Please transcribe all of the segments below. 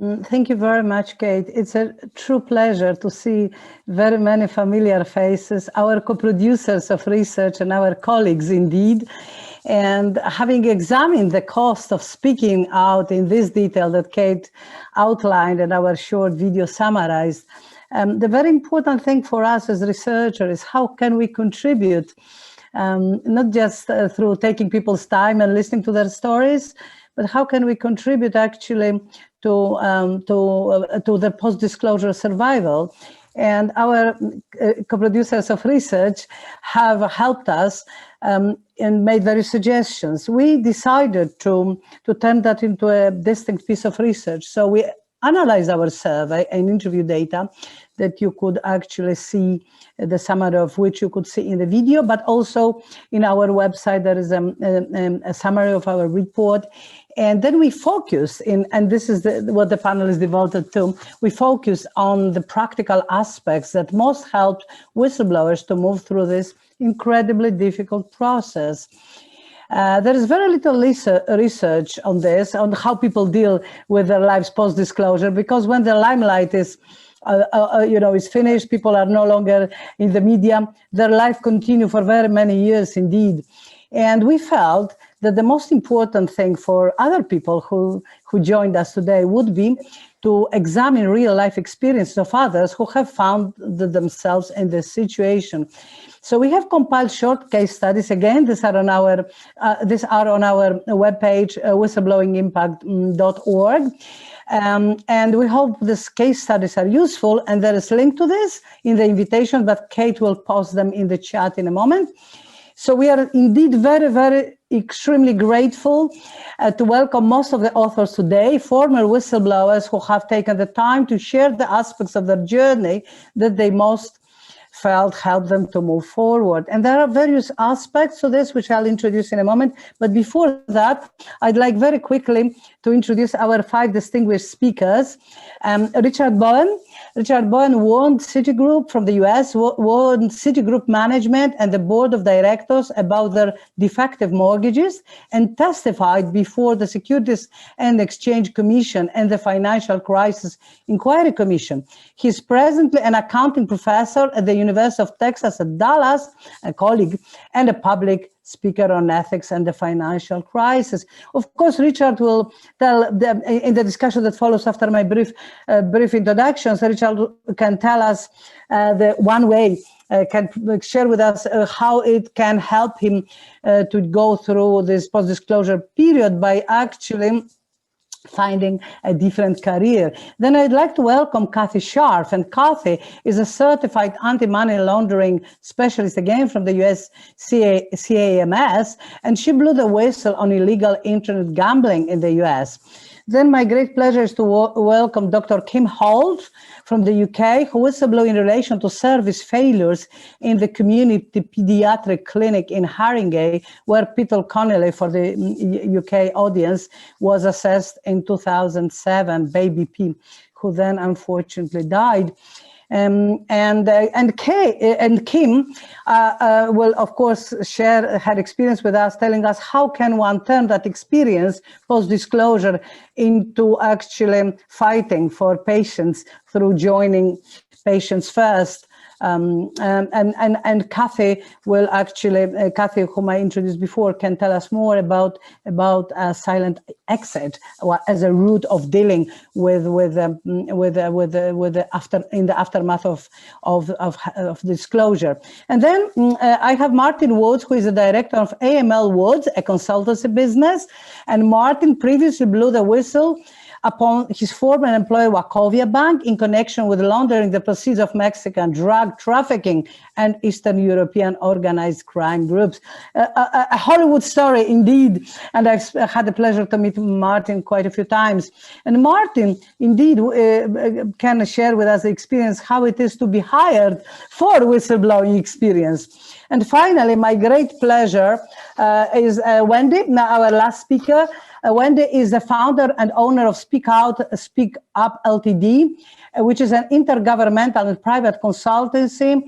Thank you very much, Kate. It's a true pleasure to see very many familiar faces, our co-producers of research and our colleagues indeed. And having examined the cost of speaking out in this detail that Kate outlined and our short video summarized, the very important thing for us as researchers is how can we contribute, not just through taking people's time and listening to their stories, but how can we contribute actually to the post-disclosure survival? And our co-producers of research have helped us and made various suggestions. We decided to turn that into a distinct piece of research. So we analyzed our survey and interview data that you could actually see, the summary of which you could see in the video, but also in our website there is a summary of our report. And then we focus in, and this is what the panel is devoted to, we focus on the practical aspects that most helped whistleblowers to move through this incredibly difficult process. There is very little research on this, on how people deal with their lives post-disclosure, because when the limelight is is finished, people are no longer in the media, their life continue for very many years indeed. And we felt that the most important thing for other people who joined us today would be to examine real life experiences of others who have found themselves in this situation. So we have compiled short case studies. Again, these are on our webpage, whistleblowingimpact.org. And we hope these case studies are useful, and there is a link to this in the invitation, but Kate will post them in the chat in a moment. So we are indeed very, very extremely grateful to welcome most of the authors today, former whistleblowers who have taken the time to share the aspects of their journey that they most felt helped them to move forward. And there are various aspects to this, which I'll introduce in a moment. But before that, I'd like very quickly to introduce our 5 distinguished speakers. Richard Bowen. Richard Bowen warned Citigroup from the US, warned Citigroup management and the board of directors about their defective mortgages, and testified before the Securities and Exchange Commission and the Financial Crisis Inquiry Commission. He's presently an accounting professor at the University of Texas at Dallas, a colleague, and a public speaker on ethics and the financial crisis. Of course, Richard will tell in the discussion that follows after my brief introductions. Richard can tell us the one way, can share with us how it can help him to go through this post-disclosure period by actually finding a different career. Then I'd like to welcome Cathy Scharf, and Cathy is a certified anti-money laundering specialist, again from the US CAMS, and she blew the whistle on illegal internet gambling in the US. Then my great pleasure is to welcome Dr. Kim Holt from the UK, who whistleblowed in relation to service failures in the community pediatric clinic in Haringey, where Peter Connolly, for the UK audience, was assessed in 2007, baby P, who then unfortunately died. And Kim will, of course, share her experience with us, telling us how can one turn that experience post-disclosure into actually fighting for patients through joining Patients First. And Cathy will actually, Cathy, whom I introduced before, can tell us more about silent exit as a route of dealing with the aftermath of disclosure. And then I have Martin Woods, who is the director of AML Woods, a consultancy business, and Martin previously blew the whistle upon his former employer Wachovia Bank in connection with laundering the proceeds of Mexican drug trafficking and Eastern European organized crime groups. A Hollywood story indeed, and I've had the pleasure to meet Martin quite a few times. And Martin indeed can share with us the experience, how it is to be hired for whistleblowing experience. And finally, my great pleasure is Wendy, now our last speaker. Wendy is the founder and owner of Speak Up Ltd, which is an intergovernmental and private consultancy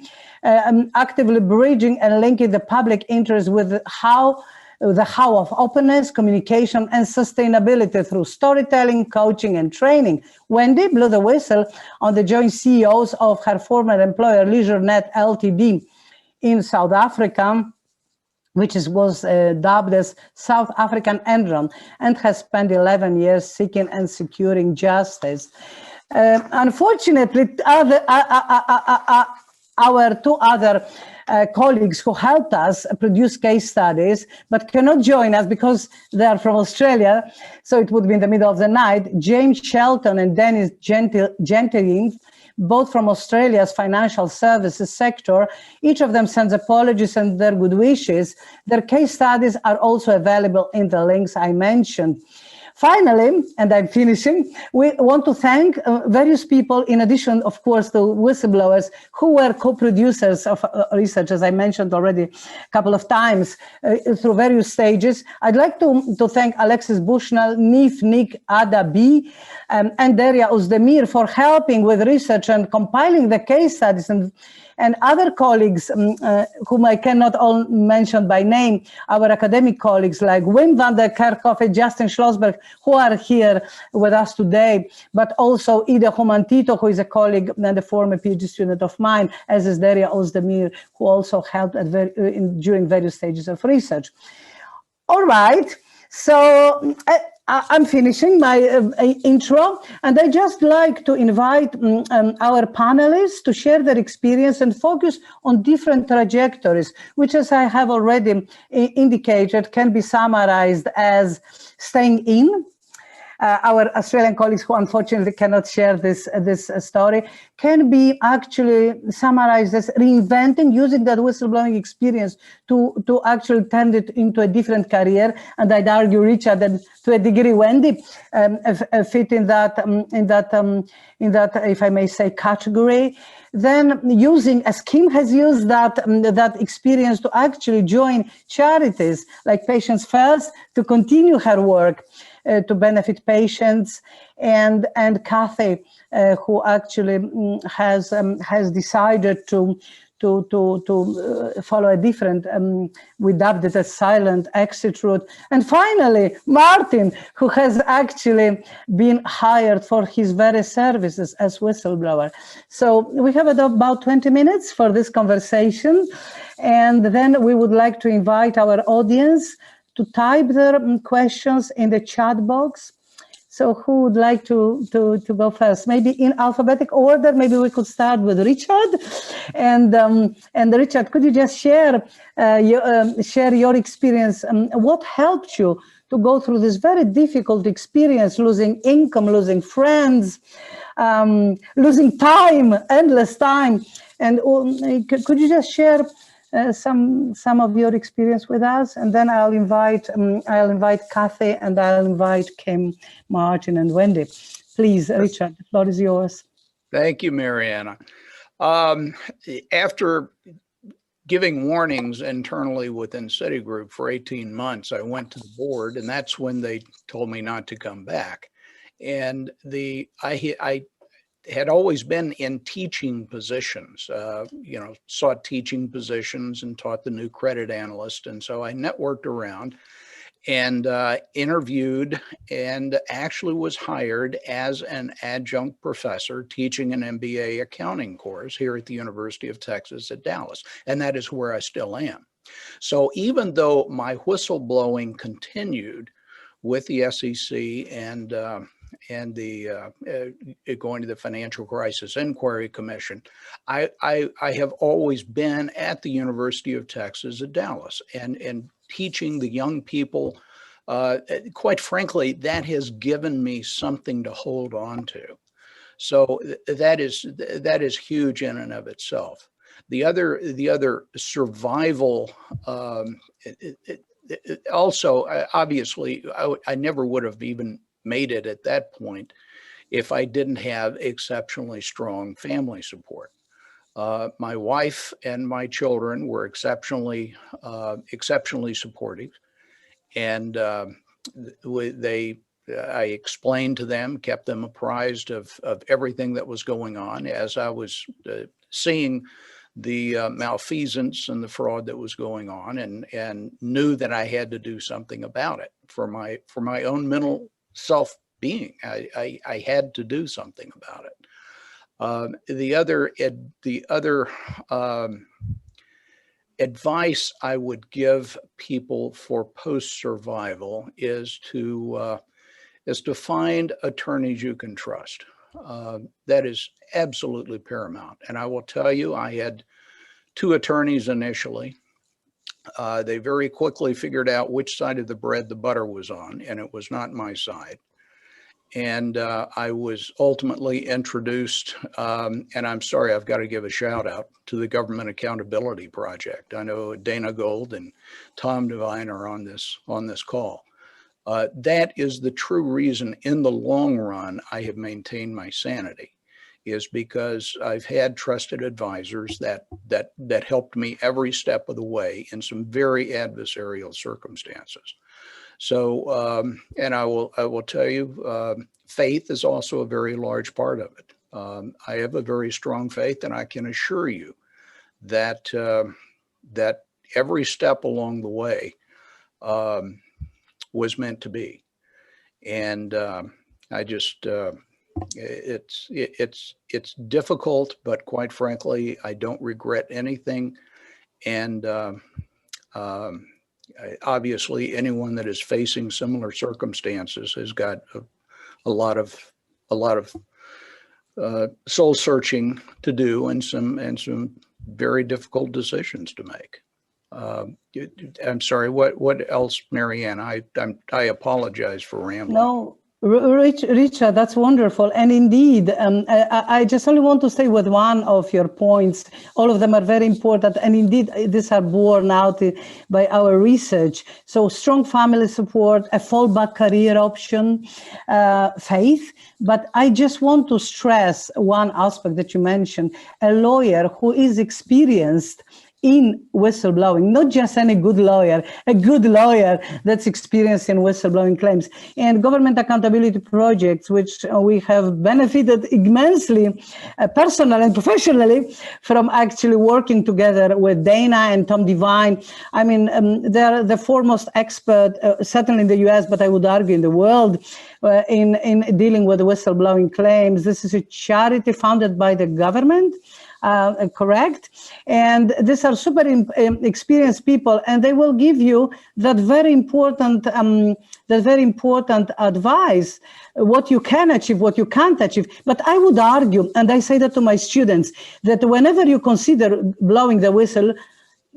actively bridging and linking the public interest with how the how of openness, communication, and sustainability through storytelling, coaching, and training. Wendy blew the whistle on the joint CEOs of her former employer, LeisureNet Ltd. in South Africa, which was dubbed as South African Enron, and has spent 11 years seeking and securing justice. Unfortunately, our two other colleagues who helped us produce case studies, but cannot join us because they are from Australia, so it would be in the middle of the night, James Shelton and Dennis Gentling, both from Australia's financial services sector. Each of them sends apologies and their good wishes. Their case studies are also available in the links I mentioned. Finally, and I'm finishing, we want to thank various people, in addition, of course, to Whistleblowers, who were co-producers of research, as I mentioned already a couple of times, through various stages. I'd like to thank Alexis Bushnell, Nick, Ada B, and Daria Ozdemir for helping with research and compiling the case studies, and other colleagues whom I cannot all mention by name, our academic colleagues like Wim van der Kerkhoff and Justin Schlossberg, who are here with us today, but also Ida Humantito, who is a colleague and a former PhD student of mine, as is Daria Ozdemir, who also helped during various stages of research. All right, so I'm finishing my intro, and I just like to invite our panelists to share their experience and focus on different trajectories, which, as I have already indicated, can be summarized as staying in. Our Australian colleagues who unfortunately cannot share this story can be actually summarized as reinventing, using that whistleblowing experience to actually turn it into a different career. And I'd argue Richard and to a degree Wendy fit in that, if I may say, category. Then using, as Kim has used that experience to actually join charities like Patients First to continue her work to benefit patients, and Cathy, who actually has decided to follow a different, we dubbed it a silent exit route. And finally, Martin, who has actually been hired for his very services as whistleblower. So we have about 20 minutes for this conversation, and then we would like to invite our audience to type their questions in the chat box. So who would like to go first? Maybe in alphabetic order. Maybe we could start with Richard. And Richard, could you just share your experience? What helped you to go through this very difficult experience, losing income, losing friends, losing time, endless time? And could you just share some of your experience with us, and then I'll invite Cathy, and I'll invite Kim, Martin, and Wendy. Please, Richard, the floor is yours. Thank you, Marianna. After giving warnings internally within Citigroup for 18 months, I went to the board, and that's when they told me not to come back. And I had always been in teaching positions, sought teaching positions and taught the new credit analyst. And so I networked around and interviewed and actually was hired as an adjunct professor teaching an MBA accounting course here at the University of Texas at Dallas. And that is where I still am. So even though my whistleblowing continued with the SEC and going to the Financial Crisis Inquiry Commission, I have always been at the University of Texas at Dallas and teaching the young people. Quite frankly, that has given me something to hold on to. So that is huge in and of itself. The other survival. Also, obviously, I never would have even made it at that point if I didn't have exceptionally strong family support. My wife and my children were exceptionally supportive, and I explained to them, kept them apprised of everything that was going on as I was seeing the malfeasance and the fraud that was going on, and knew that I had to do something about it for my own mental self-being. I had to do something about it. The other advice I would give people for post-survival is to find attorneys you can trust. That is absolutely paramount. And I will tell you, I had 2 attorneys initially. They very quickly figured out which side of the bread the butter was on, and it was not my side. And I was ultimately introduced, and I'm sorry, I've got to give a shout out to the Government Accountability Project. I know Dana Gold and Tom Devine are on this call. That is the true reason in the long run I have maintained my sanity, is because I've had trusted advisors that helped me every step of the way in some very adversarial circumstances. So, and I will tell you, faith is also a very large part of it. I have a very strong faith, and I can assure you that that every step along the way was meant to be. And I just, it's difficult, but quite frankly, I don't regret anything. And obviously, anyone that is facing similar circumstances has got a lot of soul searching to do, and some very difficult decisions to make. I'm sorry. What else, Marianna? I apologize for rambling. No, Richard, that's wonderful. And indeed, I just only want to stay with one of your points. All of them are very important. And indeed, these are borne out by our research. So strong family support, a fallback career option, faith. But I just want to stress one aspect that you mentioned, a lawyer who is experienced in whistleblowing, not just any good lawyer, a good lawyer that's experienced in whistleblowing claims. And government accountability projects, which we have benefited immensely, personally and professionally, from actually working together with Dana and Tom Devine. I mean, they're the foremost expert, certainly in the US, but I would argue in the world, in dealing with whistleblowing claims. This is a charity founded by the government. Correct. And these are super experienced people, and they will give you that very important advice, what you can achieve, what you can't achieve. But I would argue, and I say that to my students, that whenever you consider blowing the whistle,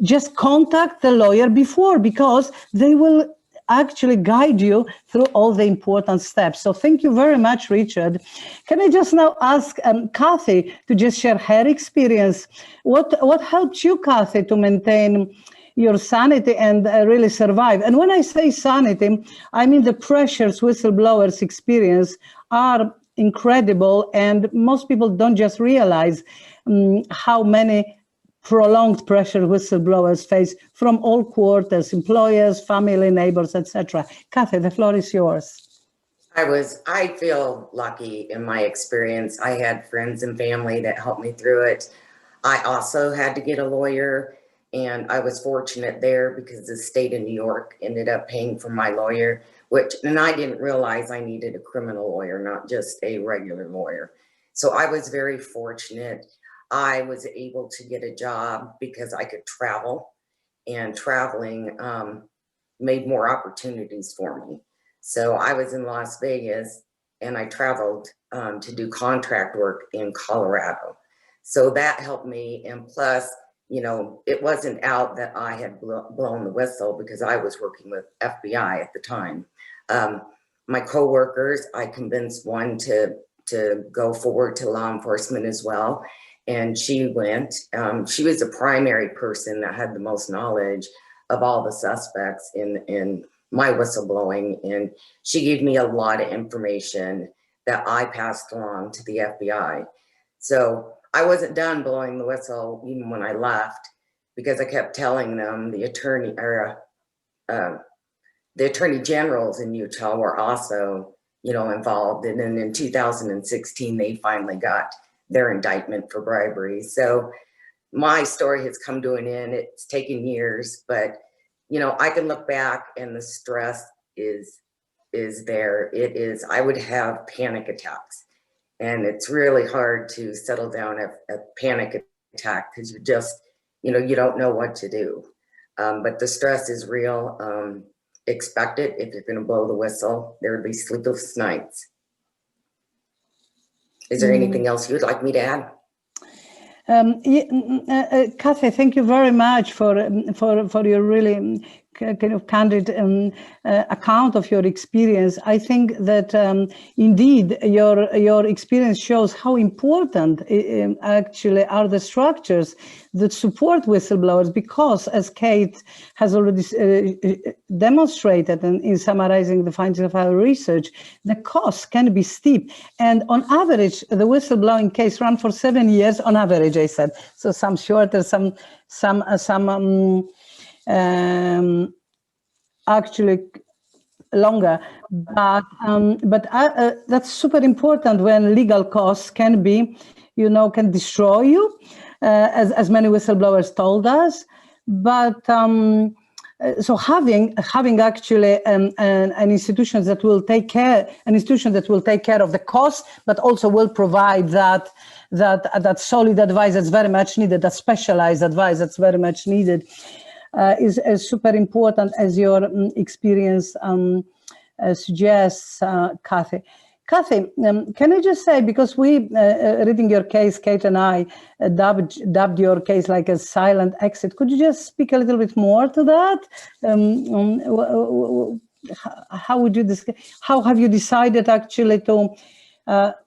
just contact the lawyer before, because they will actually guide you through all the important steps. So thank you very much, Richard. Can I just now ask Cathy to just share her experience? What helped you, Cathy, to maintain your sanity and really survive? And when I say sanity, I mean the pressures whistleblowers experience are incredible, and most people don't just realize how many prolonged pressure whistleblowers face from all quarters, employers, family, neighbors, etc. Cathy, the floor is yours. I feel lucky in my experience. I had friends and family that helped me through it. I also had to get a lawyer, and I was fortunate there because the state of New York ended up paying for my lawyer, and I didn't realize I needed a criminal lawyer, not just a regular lawyer. So I was very fortunate. I was able to get a job because I could travel, and traveling made more opportunities for me. So I was in Las Vegas, and I traveled to do contract work in Colorado. So that helped me. And plus, you know, it wasn't out that I had blown the whistle, because I was working with FBI at the time. My coworkers, I convinced one to go forward to law enforcement as well. And she went. She was the primary person that had the most knowledge of all the suspects in my whistleblowing. And she gave me a lot of information that I passed along to the FBI. So I wasn't done blowing the whistle even when I left, because I kept telling them the attorney generals in Utah were also, you know, involved. And then in 2016, they finally got their indictment for bribery. So my story has come to an end. It's taken years, but you know, I can look back and the stress is there. It is, I would have panic attacks, and it's really hard to settle down a panic attack because you just, you know, you don't know what to do. But the stress is real. Expect it. If you're going to blow the whistle, there would be sleepless nights. Is there anything else you'd like me to add? Cathy, thank you very much for your really kind of candid account of your experience. I think that indeed your experience shows how important actually are the structures that support whistleblowers, because as Kate has already demonstrated in summarizing the findings of our research, the costs can be steep. And on average, the whistleblowing case ran for 7 years on average, I said. So some shorter, some actually longer, but that's super important when legal costs can be, you know, can destroy you, as many whistleblowers told us. But so having actually an institution that will take care, of the cost, but also will provide that solid advice that's very much needed, that specialized advice that's very much needed, is super important, as your experience suggests, Cathy. Cathy, can I just say, because we, reading your case, Kate and I dubbed your case like a silent exit. Could you just speak a little bit more to that? How would you describe? How have you decided actually to?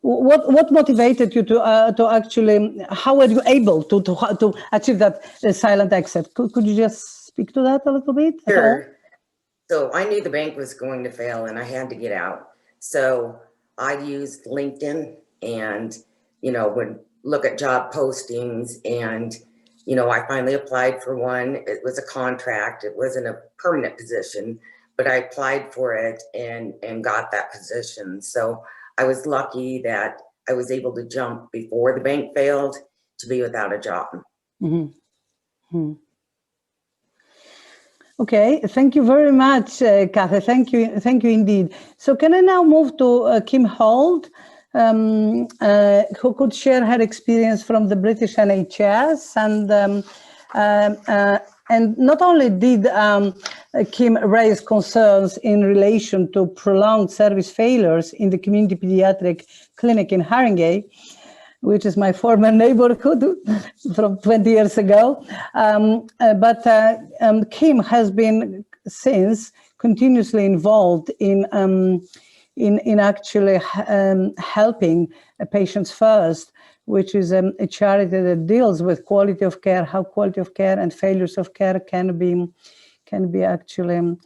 What motivated you to actually? How were you able to achieve that silent exit? Could you just speak to that a little bit? Sure. So I knew the bank was going to fail, and I had to get out. So I used LinkedIn, and you know, would look at job postings, and you know, I finally applied for one. It was a contract. It wasn't a permanent position, but I applied for it and got that position. So I was lucky that I was able to jump before the bank failed to be without a job. Mm-hmm. Mm-hmm. Okay, thank you very much, Cathy. Thank you indeed. So can I now move to Kim Holt, who could share her experience from the British NHS, and not only did Kim raise concerns in relation to prolonged service failures in the community pediatric clinic in Haringey, which is my former neighborhood from 20 years ago. But Kim has been since continuously involved in actually helping Patients First, which is a charity that deals with quality of care, how quality of care and failures of care can be actually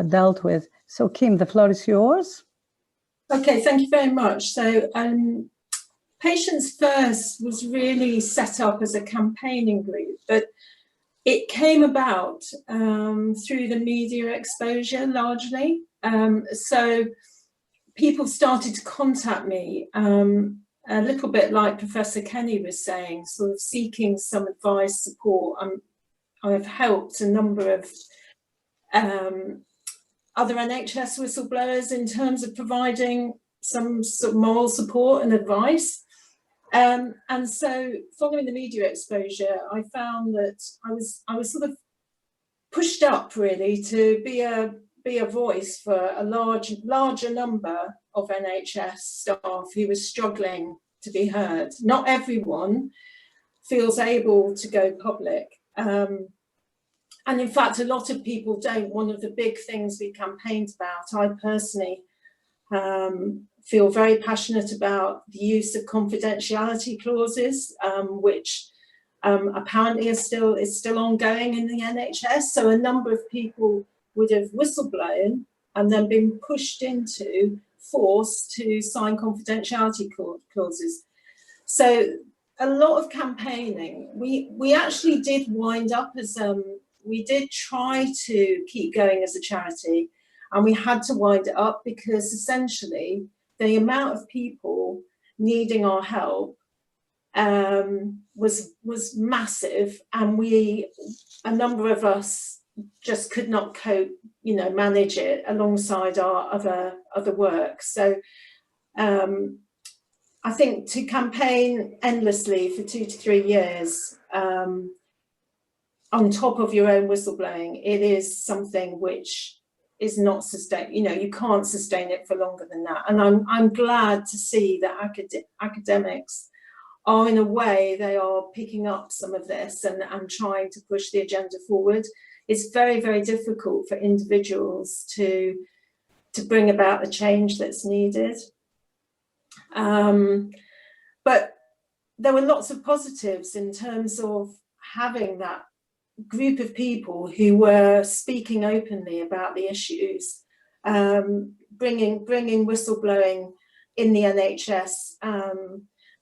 dealt with. So Kim, the floor is yours. Okay, thank you very much. So Patients First was really set up as a campaigning group, but it came about through the media exposure largely. So people started to contact me, a little bit like Professor Kenny was saying, sort of seeking some advice, support. I've helped a number of other NHS whistleblowers in terms of providing some sort of moral support and advice. And so following the media exposure, I found that I was sort of pushed up really to be a voice for a larger number of NHS staff who were struggling to be heard. Not everyone feels able to go public. And in fact, a lot of people don't. One of the big things we campaigned about, I personally feel very passionate about the use of confidentiality clauses, which apparently is still ongoing in the NHS. So a number of people would have whistleblown and then been forced to sign confidentiality clauses. So a lot of campaigning. We actually did wind up as we did try to keep going as a charity, and we had to wind it up because essentially the amount of people needing our help was massive, and a number of us just could not cope, manage it alongside our other work. So I think to campaign endlessly for 2 to 3 years on top of your own whistleblowing, it is something which is not sustained. You can't sustain it for longer than that. And I'm glad to see that academics are, in a way, they are picking up some of this and trying to push the agenda forward. It's very, very difficult for individuals to bring about the change that's needed. But there were lots of positives in terms of having that group of people who were speaking openly about the issues, bringing whistleblowing in the NHS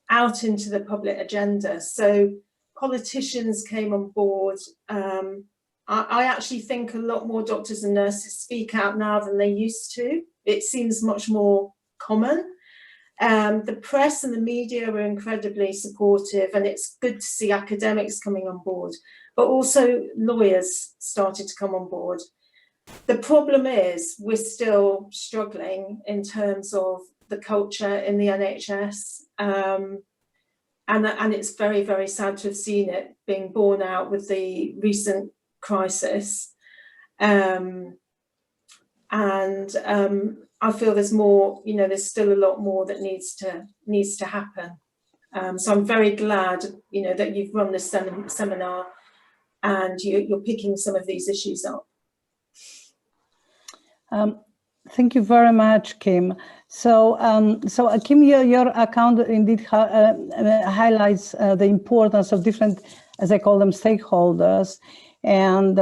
out into the public agenda. So politicians came on board. I actually think a lot more doctors and nurses speak out now than they used to. It seems much more common. The press and the media were incredibly supportive, and it's good to see academics coming on board, but also lawyers started to come on board. The problem is we're still struggling in terms of the culture in the NHS, and it's very, very sad to have seen it being borne out with the recent crisis. I feel there's more, there's still a lot more that needs to happen. So I'm very glad, that you've run this seminar and you're picking some of these issues up. Thank you very much, Kim. So Kim, your account indeed highlights the importance of different, as I call them, stakeholders, and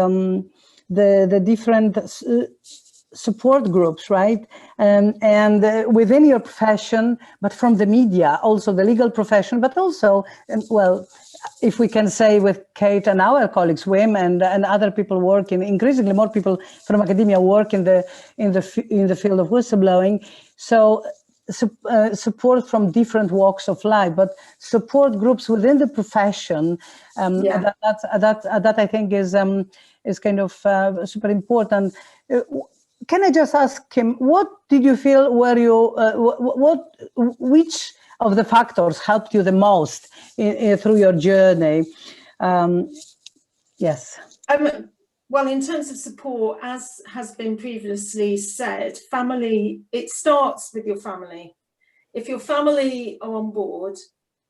the different support groups, right? And within your profession, but from the media, also the legal profession, but also, well, if we can say with Kate and our colleagues, Wim and other people working, increasingly more people from academia work in the field of whistleblowing. So support from different walks of life, but support groups within the profession. That I think is kind of super important. Can I just ask Kim, what did you feel were you, which of the factors helped you the most through your journey? Yes. Well, in terms of support, as has been previously said, family, it starts with your family. If your family are on board,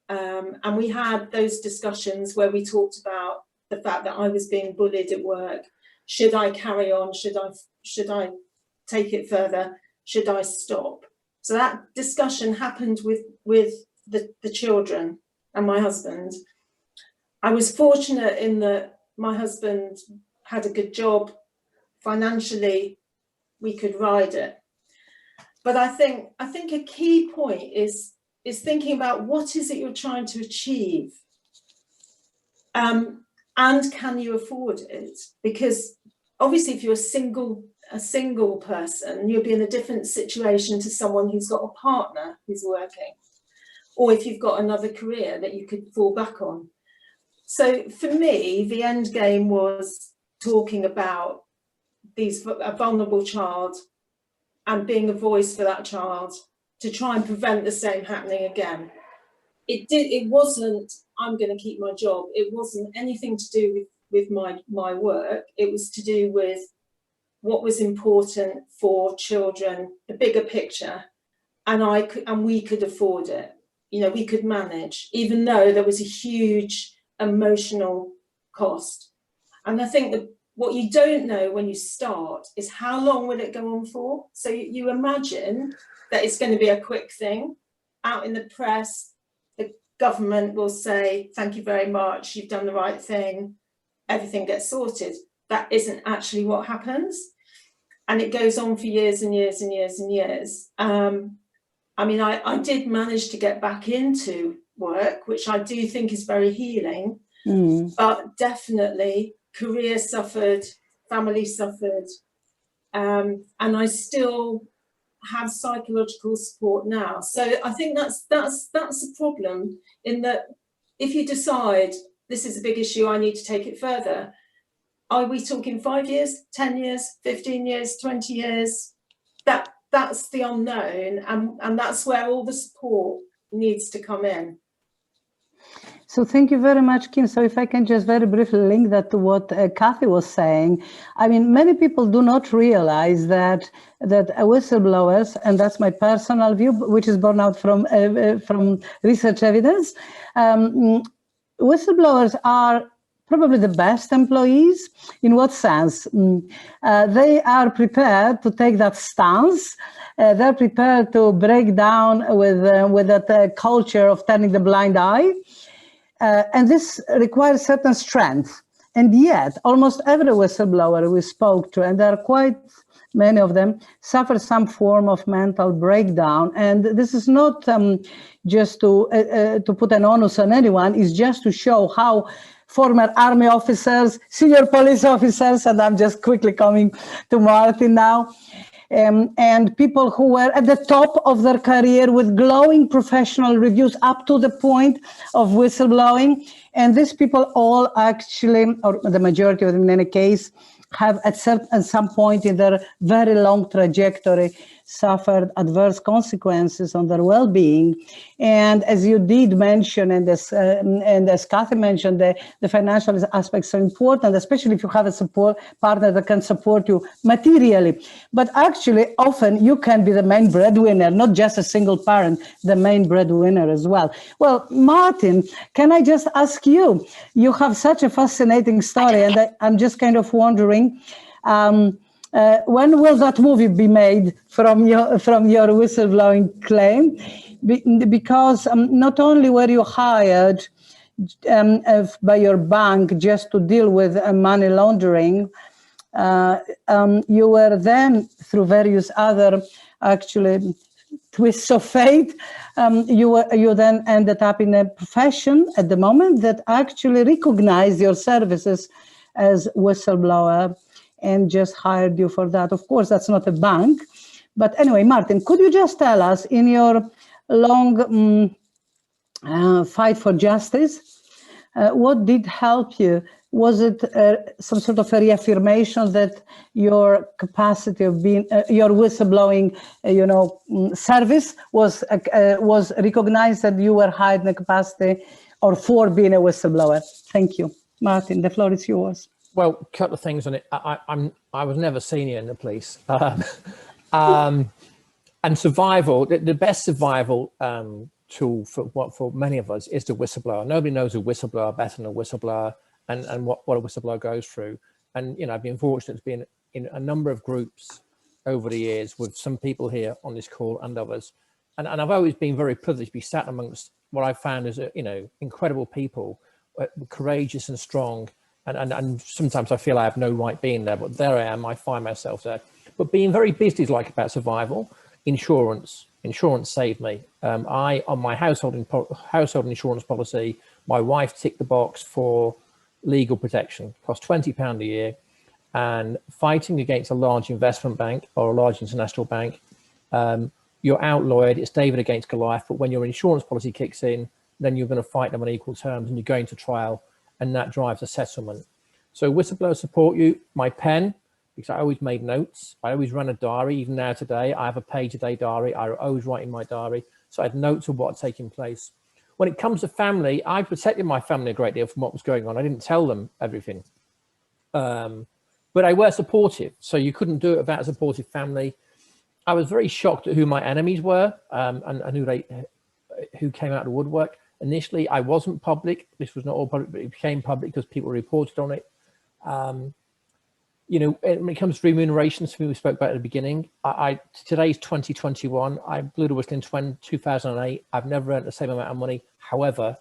and we had those discussions where we talked about the fact that I was being bullied at work. Should I carry on? Should I take it further? Should I stop? So that discussion happened with the children and my husband. I was fortunate in that my husband had a good job. Financially, we could ride it. But I think a key point is thinking about what is it you're trying to achieve, and can you afford it? Because obviously, if you're a single person, you'll be in a different situation to someone who's got a partner who's working, or if you've got another career that you could fall back on. So for me, the end game was talking about a vulnerable child and being a voice for that child to try and prevent the same happening again. It wasn't, I'm going to keep my job. It wasn't anything to do with my work. It was to do with what was important for children, the bigger picture, and we could afford it. We could manage, even though there was a huge emotional cost. And I think that what you don't know when you start is how long will it go on for. So you imagine that it's going to be a quick thing out in the press. The government will say, thank you very much, you've done the right thing, everything gets sorted. That isn't actually what happens. And it goes on for years and years and years and years. I did manage to get back into work, which I do think is very healing, but definitely career suffered, family suffered, and I still have psychological support now. So I think that's a problem, in that if you decide this is a big issue, I need to take it further, are we talking 5 years, 10 years, 15 years, 20 years? That's the unknown, and that's where all the support needs to come in. So thank you very much, Kim. So if I can just very briefly link that to what Cathy was saying. I mean, many people do not realize that whistleblowers, and that's my personal view, which is born out from research evidence, whistleblowers are probably the best employees. In what sense? They are prepared to take that stance. They're prepared to break down with that culture of turning the blind eye. And this requires certain strength. And yet, almost every whistleblower we spoke to, and there are quite many of them, suffer some form of mental breakdown. And this is not just to put an onus on anyone, it's just to show how former army officers, senior police officers, and I'm just quickly coming to Martin now, and people who were at the top of their career with glowing professional reviews up to the point of whistleblowing. And these people all actually, or the majority of them in any case, have at some point in their very long trajectory suffered adverse consequences on their well-being. And as you did mention, and as Cathy mentioned, the financial aspects are important, especially if you have a support partner that can support you materially. But actually, often you can be the main breadwinner, not just a single parent, the main breadwinner as well. Well, Martin, can I just ask you, you have such a fascinating story, and I'm just kind of wondering, when will that movie be made from your whistleblowing claim? Because not only were you hired by your bank just to deal with money laundering, you were then, through various other actually twists of fate, you then ended up in a profession at the moment that actually recognized your services as whistleblower and just hired you for that. Of course, that's not a bank. But anyway, Martin, could you just tell us, in your long fight for justice, what did help you? Was it some sort of a reaffirmation that your capacity of being, your whistleblowing, service was recognized, that you were hired in a capacity or for being a whistleblower? Thank you. Martin, the floor is yours. Well, a couple of things on it. I was never senior in the police, and survival. The best survival tool for many of us is the whistleblower. Nobody knows a whistleblower better than a whistleblower, and what a whistleblower goes through. And I've been fortunate to be in a number of groups over the years with some people here on this call and others, and I've always been very privileged to be sat amongst what I found as incredible people, courageous and strong. And sometimes I feel I have no right being there, but there I am, I find myself there. But being very business-like about survival, insurance saved me. On my household insurance policy, my wife ticked the box for legal protection, cost £20 a year, and fighting against a large investment bank or a large international bank, you're outlawed, it's David against Goliath, but when your insurance policy kicks in, then you're going to fight them on equal terms and you're going to trial, and that drives a settlement. So whistleblowers support you. My pen, because I always made notes. I always run a diary. Even now today, I have a page-a-day diary. I always write in my diary. So I had notes of what had taken place. When it comes to family, I protected my family a great deal from what was going on. I didn't tell them everything. But I were supportive. So you couldn't do it without a supportive family. I was very shocked at who my enemies were and who came out of the woodwork. Initially, I wasn't public. This was not all public, but it became public because people reported on it. When it comes to remuneration, something we spoke about at the beginning, today's 2021. I blew the whistle in 2008. I've never earned the same amount of money. However,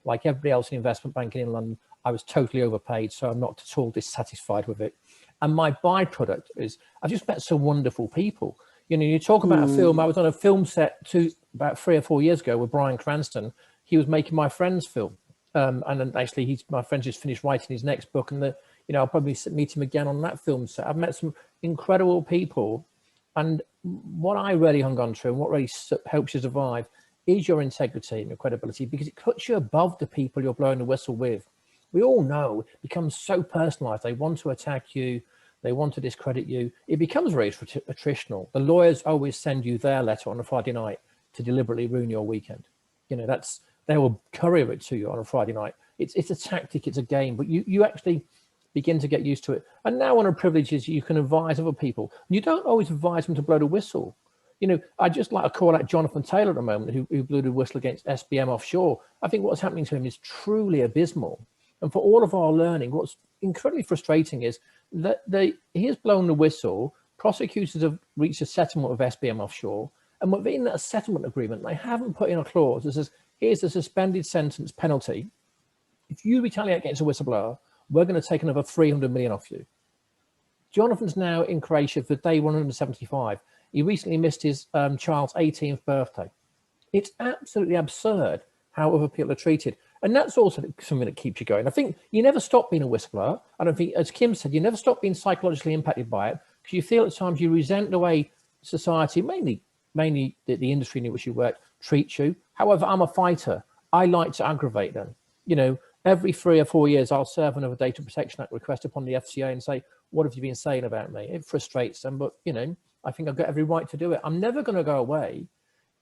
like everybody else in investment banking in London, I was totally overpaid, so I'm not at all dissatisfied with it. And my byproduct is I've just met some wonderful people. You talk about a film. I was on a film set about 3 or 4 years ago with Bryan Cranston. He was making my friend's film, and then actually my friend just finished writing his next book, and I'll probably meet him again on that film set. I've met some incredible people, and what I really hung on to and what really helps you survive is your integrity and your credibility, because it puts you above the people you're blowing the whistle with. We all know it becomes so personalized. They want to attack you. They want to discredit you. It becomes very attritional. The lawyers always send you their letter on a Friday night to deliberately ruin your weekend. You know, they will courier it to you on a Friday night. It's a tactic, it's a game, but you actually begin to get used to it. And now one of the privileges, you can advise other people. You don't always advise them to blow the whistle. You know, I just like to call out Jonathan Taylor at the moment, who blew the whistle against SBM Offshore. I think what's happening to him is truly abysmal. And for all of our learning, what's incredibly frustrating is that he has blown the whistle. Prosecutors have reached a settlement with SBM Offshore. And within that settlement agreement, they haven't put in a clause that says, here's a suspended sentence penalty. If you retaliate against a whistleblower, we're going to take another 300 million off you. Jonathan's now in Croatia for day 175. He recently missed his child's 18th birthday. It's absolutely absurd how other people are treated. And that's also something that keeps you going. I think you never stop being a whistleblower. I don't think, as Kim said, you never stop being psychologically impacted by it, because you feel at times you resent the way society, mainly the industry in which you work, treats you. However, I'm a fighter. I like to aggravate them. You know, every 3 or 4 years, I'll serve another Data Protection Act request upon the FCA and say, what have you been saying about me? It frustrates them, but, you know, I think I've got every right to do it. I'm never going to go away.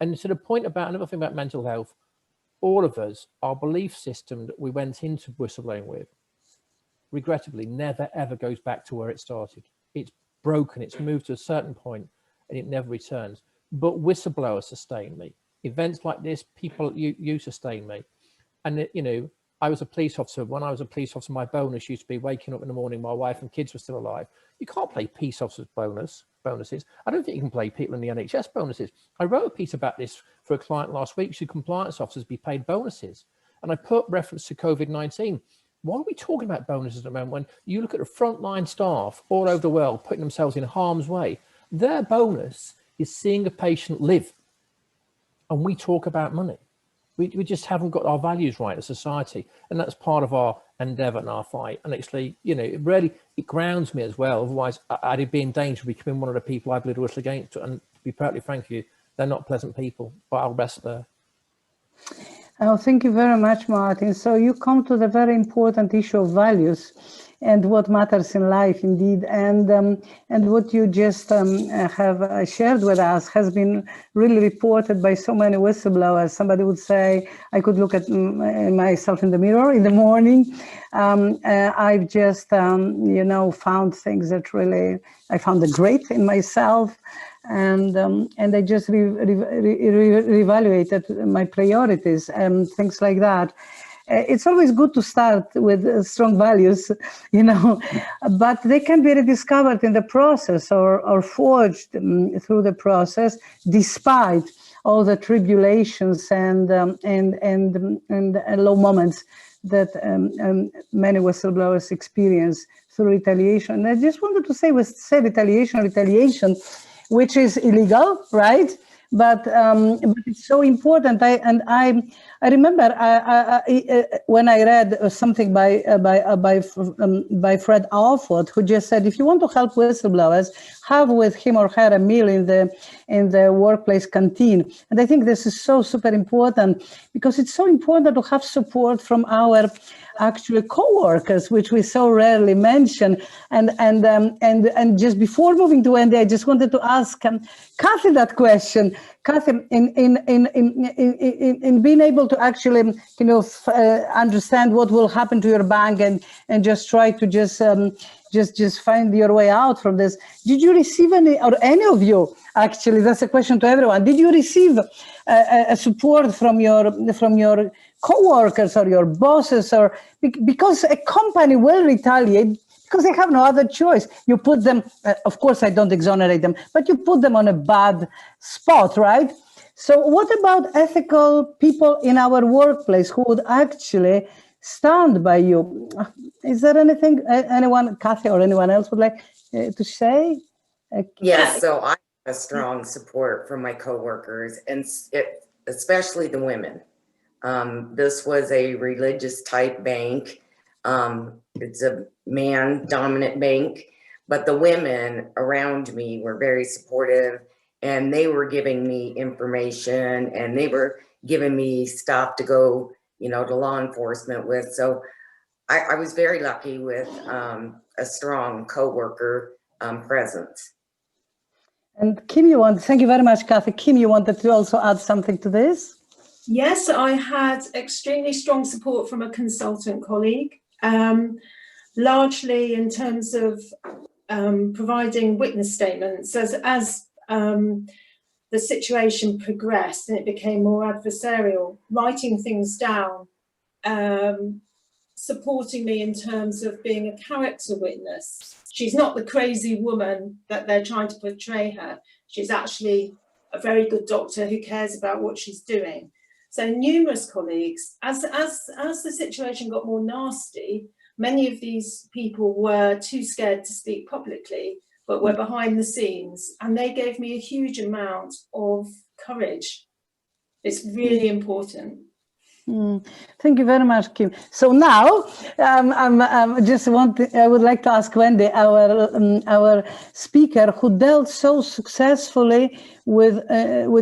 And to the point about another thing about mental health, all of us, our belief system that we went into whistleblowing with, regrettably, never, ever goes back to where it started. It's broken. It's moved to a certain point and it never returns. But whistleblowers sustain me. Events like this, people, you sustain me. And, you know, I was a police officer. When I was a police officer, my bonus used to be waking up in the morning, my wife and kids were still alive. You can't play peace officers bonuses. I don't think you can play people in the NHS bonuses. I wrote a piece about this for a client last week. Should compliance officers be paid bonuses? And I put reference to COVID-19. Why are we talking about bonuses at the moment when you look at the frontline staff all over the world putting themselves in harm's way? Their bonus is seeing a patient live. And we talk about money. We just haven't got our values right as society. And that's part of our endeavor and our fight. And actually, you know, it grounds me as well. Otherwise, I'd be in danger of becoming one of the people I blew the whistle against. And to be perfectly frank with you, they're not pleasant people, but I'll rest there. Oh, thank you very much, Martin. So you come to the very important issue of values and what matters in life, indeed. And what you just have shared with us has been really reported by so many whistleblowers. Somebody would say, I could look at myself in the mirror in the morning. I've just, you know, found things that really, I found the great in myself. And I just reevaluated my priorities and things like that. It's always good to start with strong values, you know, but they can be rediscovered in the process or forged through the process, despite all the tribulations and low moments that many whistleblowers experience through retaliation. And I just wanted to say, retaliation, which is illegal, right? But it's so important. I remember when I read something by Fred Alford, who just said, if you want to help whistleblowers, have with him or her a meal in the workplace canteen. And I think this is so super important, because it's so important to have support from our actually co-workers, which we so rarely mention. And just before moving to Wendy, I just wanted to ask Cathy that question. Cathy, in being able to actually, you know, understand what will happen to your bank and just try to just find your way out from this, did you receive any of you, actually, that's a question to everyone, did you receive a support from your co-workers or your bosses, or because a company will retaliate because they have no other choice? You put them, of course I don't exonerate them, but you put them on a bad spot, right? So what about ethical people in our workplace who would actually stand by you? Is there anything anyone, Cathy or anyone else, would like to say? Yes, so I have a strong support from my coworkers, and especially the women. This was a religious type bank. It's a man-dominant bank, but the women around me were very supportive, and they were giving me information, and they were giving me stuff to go, you know, to law enforcement with. So I was very lucky with a strong coworker presence. And Kim, thank you very much, Cathy. Kim, you wanted to also add something to this? Yes, I had extremely strong support from a consultant colleague, largely in terms of providing witness statements as the situation progressed and it became more adversarial, writing things down, supporting me in terms of being a character witness. She's not the crazy woman that they're trying to portray her. She's actually a very good doctor who cares about what she's doing. So numerous colleagues, as the situation got more nasty, many of these people were too scared to speak publicly, but were behind the scenes, and they gave me a huge amount of courage. It's really important. Thank you very much, Kim. So now, I would like to ask Wendy, our speaker, who dealt so successfully with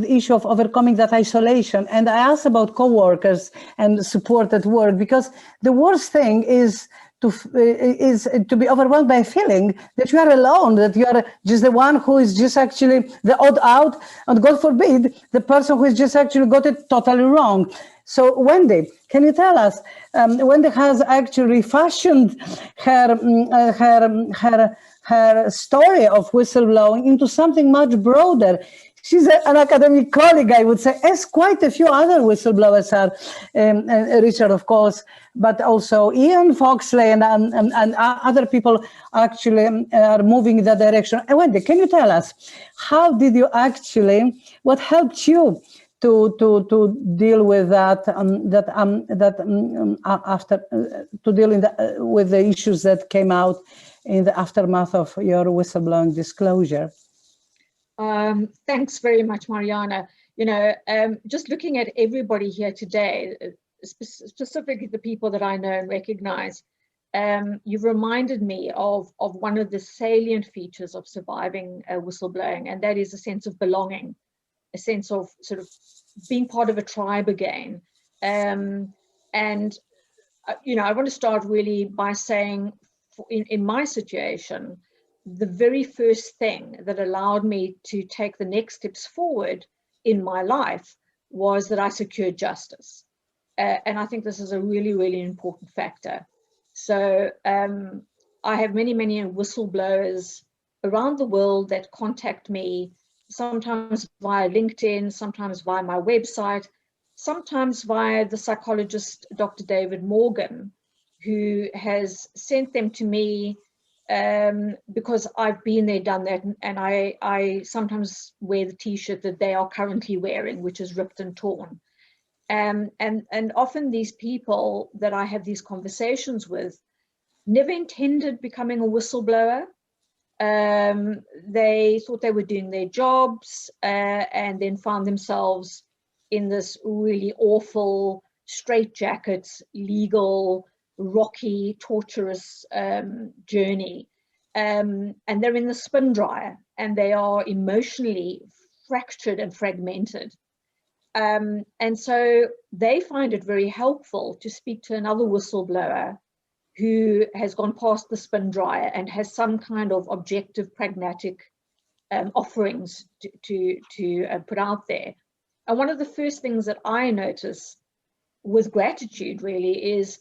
issue of overcoming that isolation. And I asked about coworkers and support at work, because the worst thing is to be overwhelmed by a feeling that you are alone, that you are just the one who is just actually the odd out, and God forbid, the person who has just actually got it totally wrong. So Wendy, can you tell us, Wendy has actually fashioned her story of whistleblowing into something much broader. She's an academic colleague, I would say, as quite a few other whistleblowers are, Richard, of course, but also Ian Foxley and other people actually are moving in that direction. And Wendy, can you tell us, how did you actually, what helped you to deal with that, with the issues that came out in the aftermath of your whistleblowing disclosure? Thanks very much, Marianna. You know, just looking at everybody here today, specifically the people that I know and recognize, you've reminded me of one of the salient features of surviving whistleblowing, and that is a sense of belonging, a sense of sort of being part of a tribe again. You know, I want to start really by saying, in my situation, the very first thing that allowed me to take the next steps forward in my life was that I secured justice. And I think this is a really, really important factor. So I have many, many whistleblowers around the world that contact me, sometimes via LinkedIn, sometimes via my website, sometimes via the psychologist, Dr. David Morgan, who has sent them to me because I've been there, done that, and I sometimes wear the t-shirt that they are currently wearing, which is ripped and torn. And often these people that I have these conversations with never intended becoming a whistleblower. They thought they were doing their jobs and then found themselves in this really awful, straitjacket, legal, rocky, torturous journey. And they're in the spin dryer, and they are emotionally fractured and fragmented. And so they find it very helpful to speak to another whistleblower who has gone past the spin dryer and has some kind of objective, pragmatic offerings to put out there. And one of the first things that I notice with gratitude really is,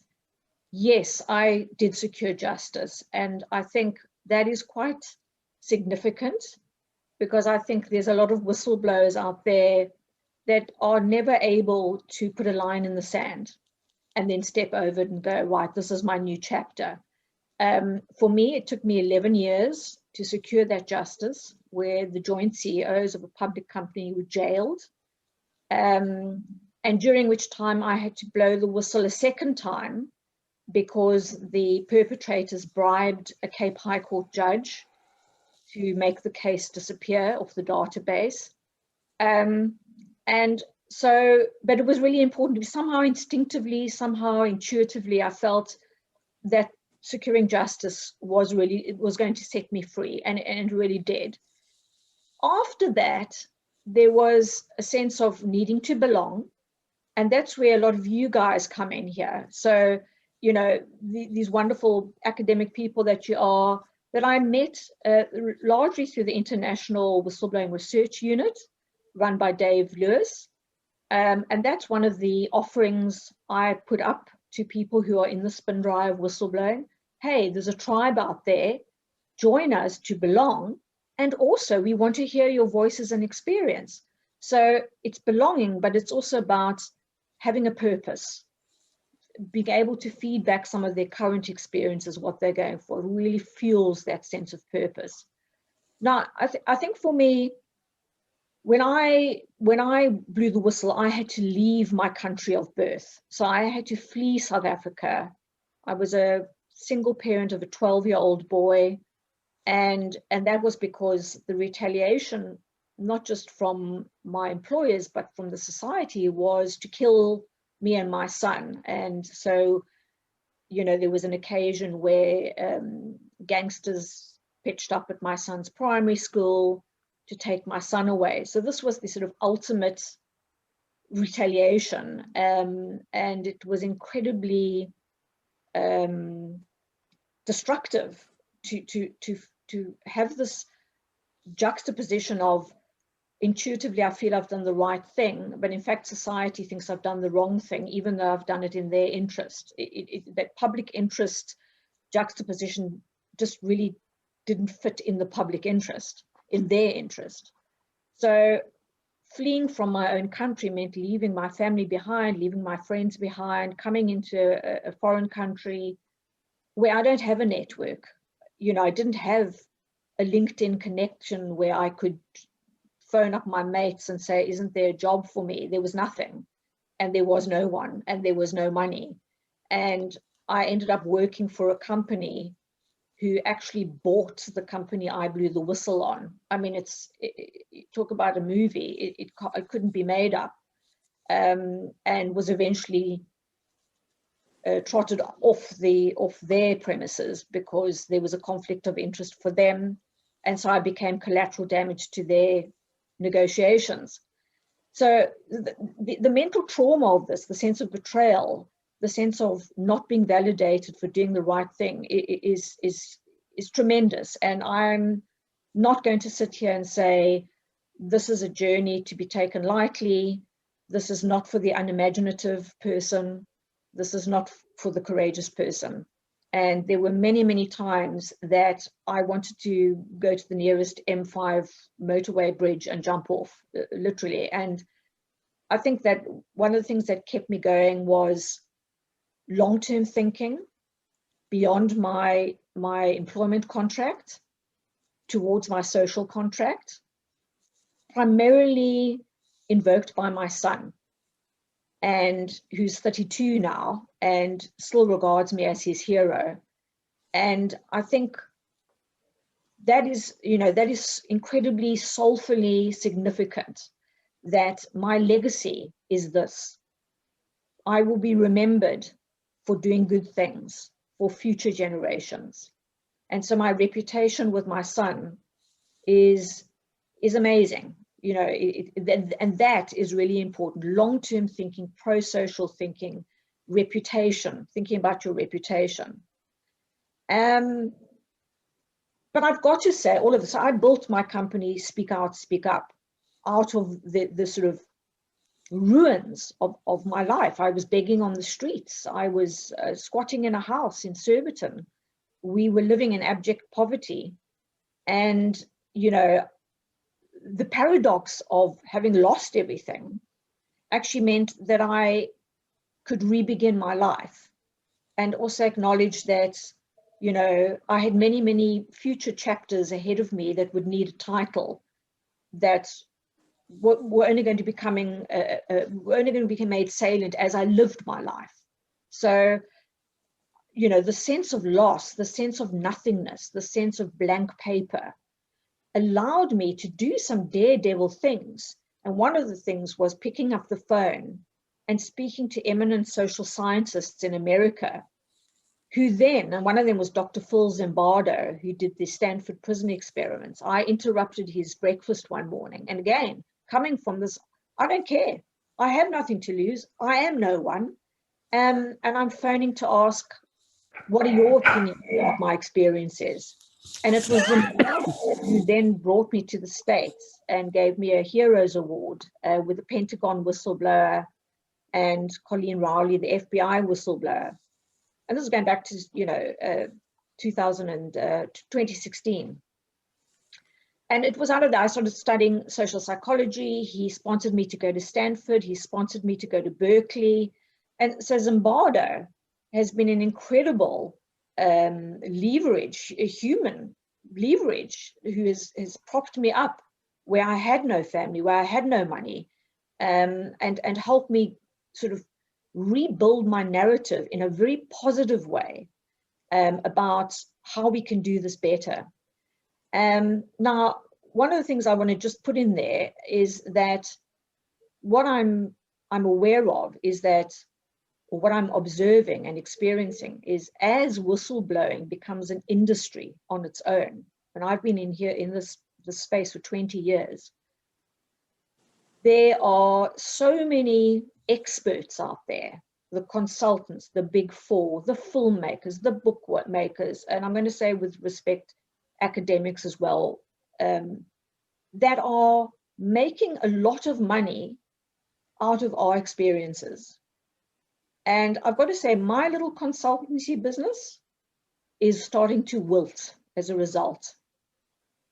yes, I did secure justice. And I think that is quite significant, because I think there's a lot of whistleblowers out there that are never able to put a line in the sand and then step over it and go, right, this is my new chapter. For me, it took me 11 years to secure that justice, where the joint CEOs of a public company were jailed. And during which time I had to blow the whistle a second time, because the perpetrators bribed a Cape High Court judge to make the case disappear off the database. And so, but it was really important. Somehow instinctively, somehow intuitively, I felt that securing justice was really, it was going to set me free, and it really did. After that, there was a sense of needing to belong, And that's where a lot of you guys come in here. So, you know, these wonderful academic people that you are, that I met largely through the International Whistleblowing Research Unit run by Dave Lewis. And that's one of the offerings I put up to people who are in the spin dry of whistleblowing. Hey, there's a tribe out there, join us to belong. And also we want to hear your voices and experience. So it's belonging, but it's also about having a purpose, being able to feed back some of their current experiences, what they're going for, really fuels that sense of purpose. Now, I think for me, when I blew the whistle, I had to leave my country of birth. So I had to flee South Africa. I was a single parent of a 12-year-old boy. And that was because the retaliation, not just from my employers, but from the society, was to kill me and my son. And so, you know, there was an occasion where gangsters pitched up at my son's primary school to take my son away. So this was the sort of ultimate retaliation. And it was incredibly destructive to have this juxtaposition of, intuitively I feel I've done the right thing, but in fact society thinks I've done the wrong thing, even though I've done it in their interest. That public interest juxtaposition just really didn't fit in the public interest, in their interest. So fleeing from my own country meant leaving my family behind, leaving my friends behind, coming into a foreign country where I don't have a network. You know, I didn't have a LinkedIn connection where I could phone up my mates and say, isn't there a job for me? There was nothing, and there was no one, and there was no money. And I ended up working for a company who actually bought the company I blew the whistle on. I mean, talk about a movie, it couldn't be made up, and was eventually trotted off their premises because there was a conflict of interest for them. And so I became collateral damage to their negotiations. So the mental trauma of this, the sense of betrayal, the sense of not being validated for doing the right thing is tremendous. And I'm not going to sit here and say, this is a journey to be taken lightly. This is not for the unimaginative person. This is not for the courageous person. And there were many, many times that I wanted to go to the nearest M5 motorway bridge and jump off, literally. And I think that one of the things that kept me going was long-term thinking beyond my employment contract towards my social contract, primarily invoked by my son, and who's 32 now and still regards me as his hero. And I think that is, you know, that is incredibly soulfully significant, that my legacy is this. I will be remembered for doing good things for future generations. And so my reputation with my son is amazing. You know, and that is really important. Long-term thinking, pro-social thinking, reputation, thinking about your reputation. But I've got to say, all of this, I built my company, Speak Out, Speak Up, out of the sort of ruins of my life. I was begging on the streets. I was squatting in a house in Surbiton. We were living in abject poverty. And, you know, the paradox of having lost everything actually meant that I could re-begin my life, and also acknowledge that, you know, I had many, many future chapters ahead of me that would need a title, that were only going to be made salient as I lived my life. So, you know, the sense of loss, the sense of nothingness, the sense of blank paper allowed me to do some daredevil things. And one of the things was picking up the phone and speaking to eminent social scientists in America, who then, and one of them was Dr. Phil Zimbardo, who did the Stanford prison experiments. I interrupted his breakfast one morning. And again, coming from this, I don't care. I have nothing to lose. I am no one. And I'm phoning to ask, what are your opinions about my experiences? And it was Zimbardo who then brought me to the States and gave me a Heroes Award with the Pentagon whistleblower and Colleen Rowley, the FBI whistleblower. And this is going back to, 2016. And it was out of that I started studying social psychology. He sponsored me to go to Stanford. He sponsored me to go to Berkeley. And so Zimbardo has been an incredible leverage, a human leverage, who has propped me up where I had no family, where I had no money, and helped me sort of rebuild my narrative in a very positive way about how we can do this better. Now, one of the things I want to just put in there is that what I'm aware of is that, or what I'm observing and experiencing is, as whistleblowing becomes an industry on its own, and I've been in this space for 20 years, there are so many experts out there, the consultants, the big four, the filmmakers, the bookmakers, and I'm going to say with respect, academics as well, that are making a lot of money out of our experiences. And I've got to say, my little consultancy business is starting to wilt as a result.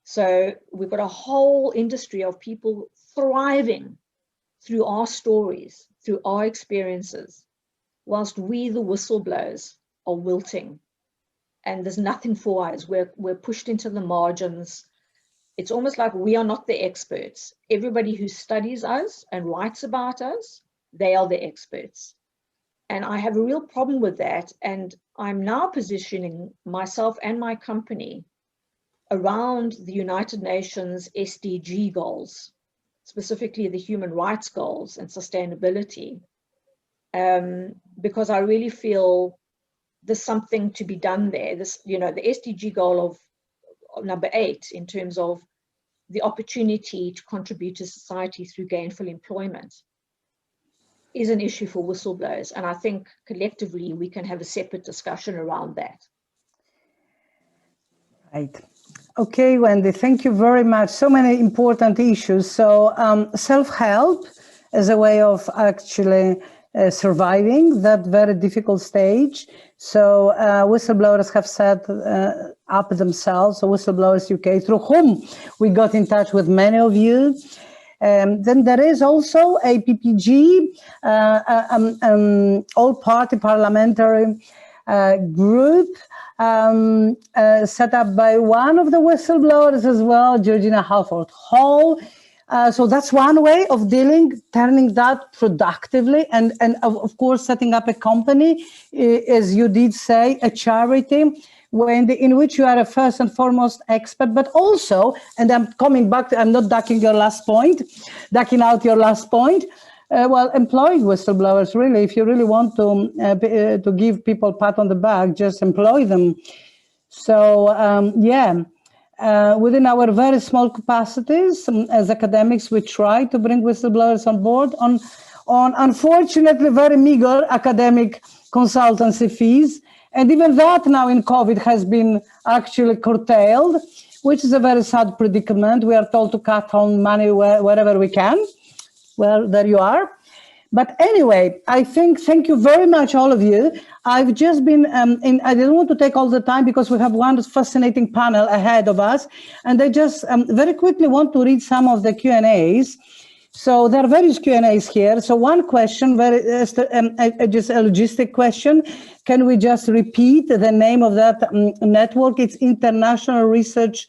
So we've got a whole industry of people thriving through our stories, through our experiences, whilst we, the whistleblowers, are wilting. And there's nothing for us. We're pushed into the margins. It's almost like we are not the experts. Everybody who studies us and writes about us, they are the experts. And I have a real problem with that. And I'm now positioning myself and my company around the United Nations SDG goals, specifically the human rights goals and sustainability, because I really feel there's something to be done there. This, the SDG goal of number 8, in terms of the opportunity to contribute to society through gainful employment, is an issue for whistleblowers. And I think collectively we can have a separate discussion around that. Right. Okay, Wendy, thank you very much. So many important issues. So self-help as a way of actually surviving that very difficult stage. So whistleblowers have set up themselves, so Whistleblowers UK, through whom we got in touch with many of you. Then there is also a PPG, all-party parliamentary group set up by one of the whistleblowers as well, Georgina Halford-Hall. So that's one way of turning that productively, and of course setting up a company, as you did say, a charity, in which you are a first and foremost expert, but also, and I'm coming back to, I'm not ducking out your last point, employing whistleblowers, really, if you really want to give people a pat on the back, just employ them. So, within our very small capacities as academics, we try to bring whistleblowers on board on unfortunately very meager academic consultancy fees. And even that now in COVID has been actually curtailed, which is a very sad predicament. We are told to cut on money wherever we can. Well, there you are. But anyway, I think, thank you very much, all of you. I've just been, I didn't want to take all the time because we have one fascinating panel ahead of us. And I just very quickly want to read some of the Q&As. So there are various Q&As here. So one question, just a logistic question. Can we just repeat the name of that network? It's International Research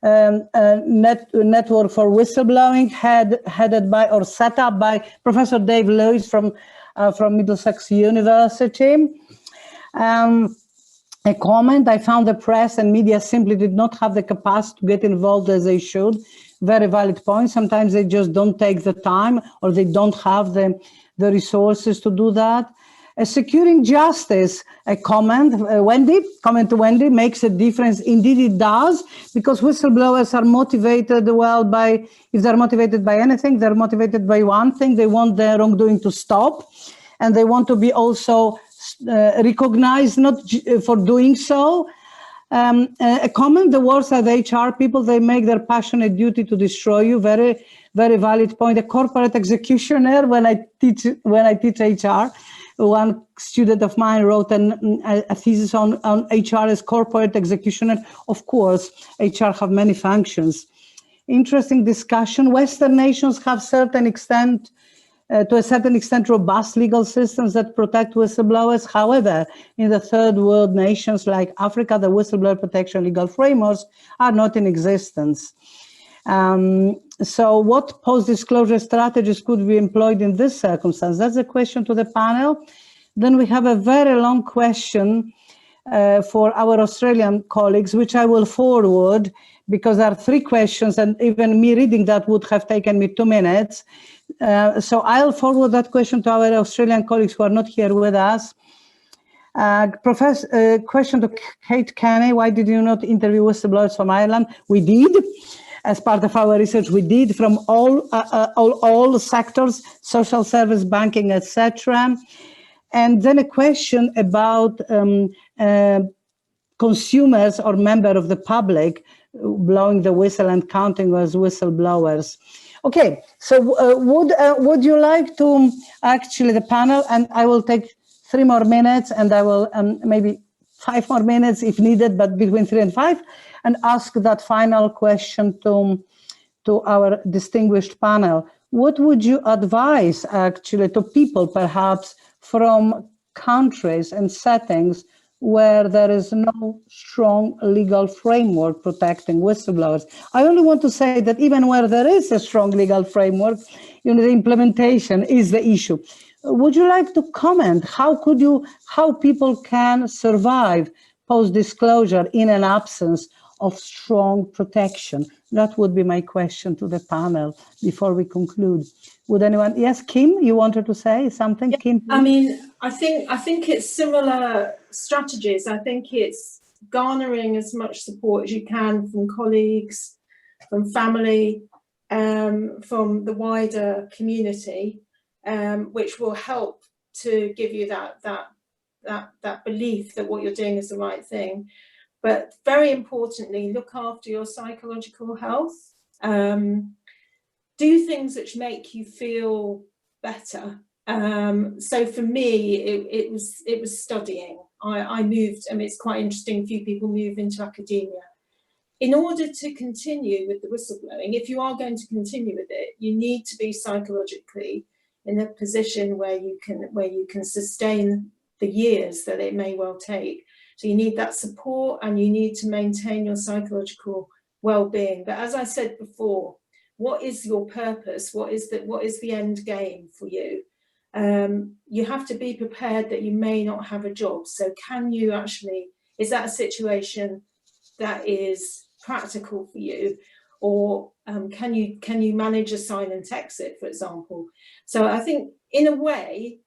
Network for Whistleblowing, headed by or set up by Professor Dave Lewis from Middlesex University. A comment: I found the press and media simply did not have the capacity to get involved as they should. Very valid point. Sometimes they just don't take the time, or they don't have the resources to do that. Securing justice, a comment to Wendy, makes a difference. Indeed, it does, because whistleblowers are motivated, if they're motivated by anything, they're motivated by one thing. They want their wrongdoing to stop, and they want to be also recognized for doing so. A comment, the worst are the HR people. They make their passionate duty to destroy you. Very, very valid point. A corporate executioner, when I teach HR, one student of mine wrote a thesis on HR as corporate executioner. Of course, HR have many functions. Interesting discussion. Western nations have to a certain extent, robust legal systems that protect whistleblowers. However, in the third world nations like Africa, the whistleblower protection legal frameworks are not in existence. So what post-disclosure strategies could be employed in this circumstance? That's a question to the panel. Then we have a very long question for our Australian colleagues, which I will forward, because there are 3 questions, and even me reading that would have taken me 2 minutes. So I'll forward that question to our Australian colleagues who are not here with us. Question to Kate Kenny: why did you not interview whistleblowers from Ireland? We did. As part of our research, we did, from all sectors, social service, banking, etc. And then a question about consumers or member of the public blowing the whistle and counting as whistleblowers. Okay, so would you like to, actually, the panel, and I will take 3 more minutes, and I will maybe 5 more minutes if needed, but between 3 and 5, and ask that final question to our distinguished panel. What would you advise, actually, to people perhaps from countries and settings where there is no strong legal framework protecting whistleblowers? I only want to say that even where there is a strong legal framework, the implementation is the issue. Would you like to comment? How people can survive post-disclosure in an absence of strong protection? That would be my question to the panel before we conclude. Would anyone? Yes, Kim, you wanted to say something? Yeah, Kim, please. I mean, I think it's similar strategies. I think it's garnering as much support as you can from colleagues, from family, from the wider community, which will help to give you that belief that what you're doing is the right thing. But very importantly, look after your psychological health. Do things which make you feel better. So for me, it was studying. I moved, I mean, it's quite interesting, few people move into academia. In order to continue with the whistleblowing, if you are going to continue with it, you need to be psychologically in a position where you can sustain the years that it may well take. So you need that support, and you need to maintain your psychological well-being. But as I said before, what is your purpose? What is the end game for you? You have to be prepared that you may not have a job. So can you actually, is that a situation that is practical for you? Or can you manage a silent exit, for example? So I think in a way,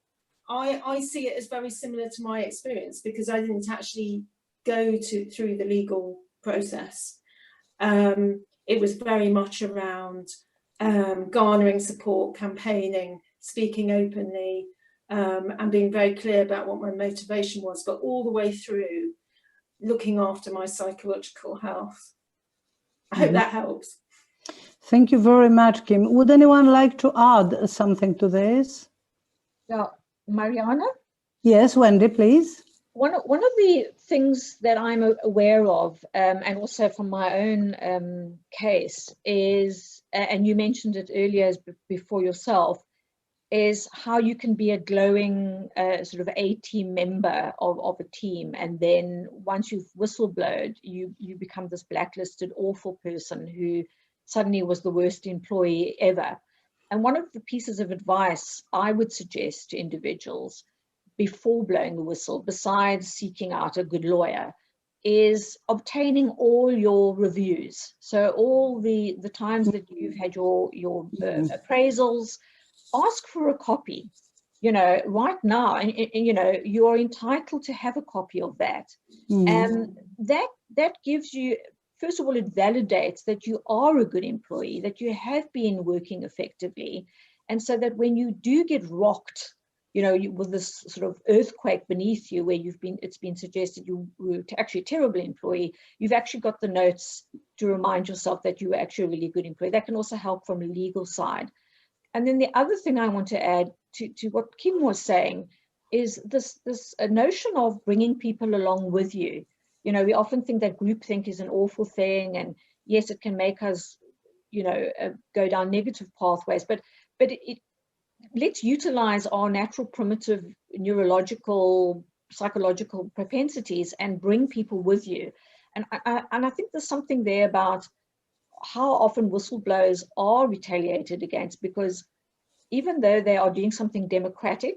I see it as very similar to my experience, because I didn't actually go through the legal process. It was very much around garnering support, campaigning, speaking openly, and being very clear about what my motivation was, but all the way through looking after my psychological health. I hope that helps. Thank you very much, Kim. Would anyone like to add something to this? Yeah, Marianna? Yes, Wendy, please. One of the things that I'm aware of, and also from my own case, is, and you mentioned it earlier before yourself, is how you can be a glowing sort of A-team member of a team, and then once you've whistleblowed, you become this blacklisted, awful person who suddenly was the worst employee ever. And one of the pieces of advice I would suggest to individuals before blowing the whistle, besides seeking out a good lawyer, is obtaining all your reviews. So all the times that you've had your appraisals, ask for a copy. you know, right now, and you know, you are entitled to have a copy of that. And that gives you, first of all, it validates that you are a good employee, that you have been working effectively. And so that when you do get rocked, you know, with this sort of earthquake beneath you, where it's been suggested you were actually a terrible employee, you've actually got the notes to remind yourself that you were actually a really good employee. That can also help from a legal side. And then the other thing I want to add to what Kim was saying is this notion of bringing people along with you. You know, we often think that groupthink is an awful thing, and yes, it can make us, you know, go down negative pathways, but let's utilize our natural primitive neurological, psychological propensities and bring people with you. And I think there's something there about how often whistleblowers are retaliated against, because even though they are doing something democratic,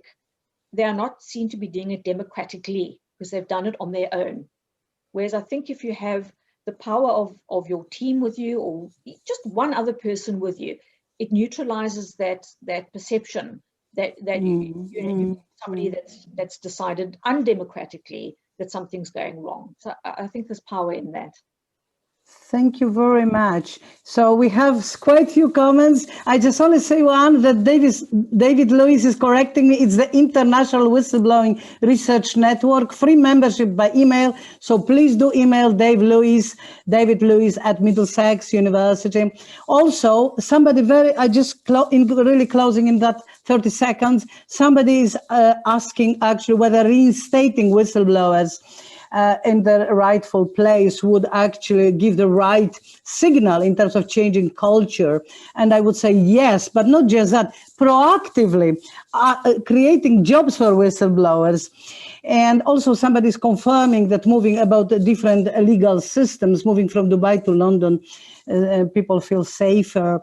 they are not seen to be doing it democratically because they've done it on their own. Whereas I think if you have the power of your team with you, or just one other person with you, it neutralizes that perception that you somebody that's decided undemocratically that something's going wrong. So I think there's power in that. Thank you very much. So we have quite a few comments. I just only say one, that David Lewis is correcting me. It's the International Whistleblowing Research Network, free membership by email. So please do email David Lewis at Middlesex University. Also, somebody I just really closing in that 30 seconds, somebody is asking actually whether reinstating whistleblowers in the rightful place would actually give the right signal in terms of changing culture. And I would say yes, but not just that, proactively creating jobs for whistleblowers. And also somebody is confirming that moving about the different legal systems, moving from Dubai to London, people feel safer.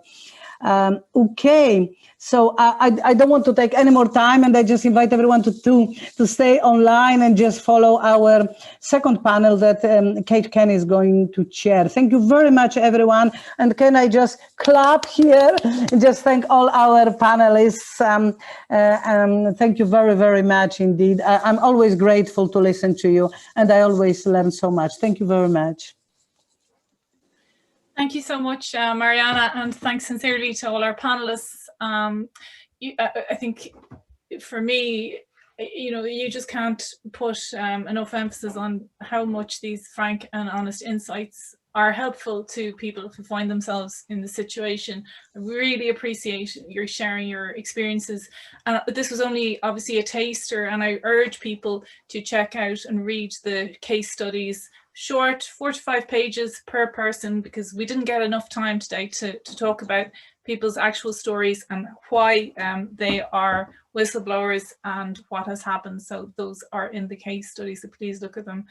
Okay, so I don't want to take any more time, and I just invite everyone to stay online and just follow our second panel that Kate Kenny is going to chair. Thank you very much, everyone. And can I just clap here and just thank all our panelists. Thank you very, very much indeed. I'm always grateful to listen to you, and I always learn so much. Thank you very much. Thank you so much, Marianna, and thanks sincerely to all our panelists. I think for me, you know, you just can't put enough emphasis on how much these frank and honest insights are helpful to people who find themselves in the situation. I really appreciate your sharing your experiences. This was only obviously a taster, and I urge people to check out and read the case studies. Short, 4 to 5 pages per person, because we didn't get enough time today to talk about people's actual stories and why they are whistleblowers and what has happened. So those are in the case studies, so please look at them.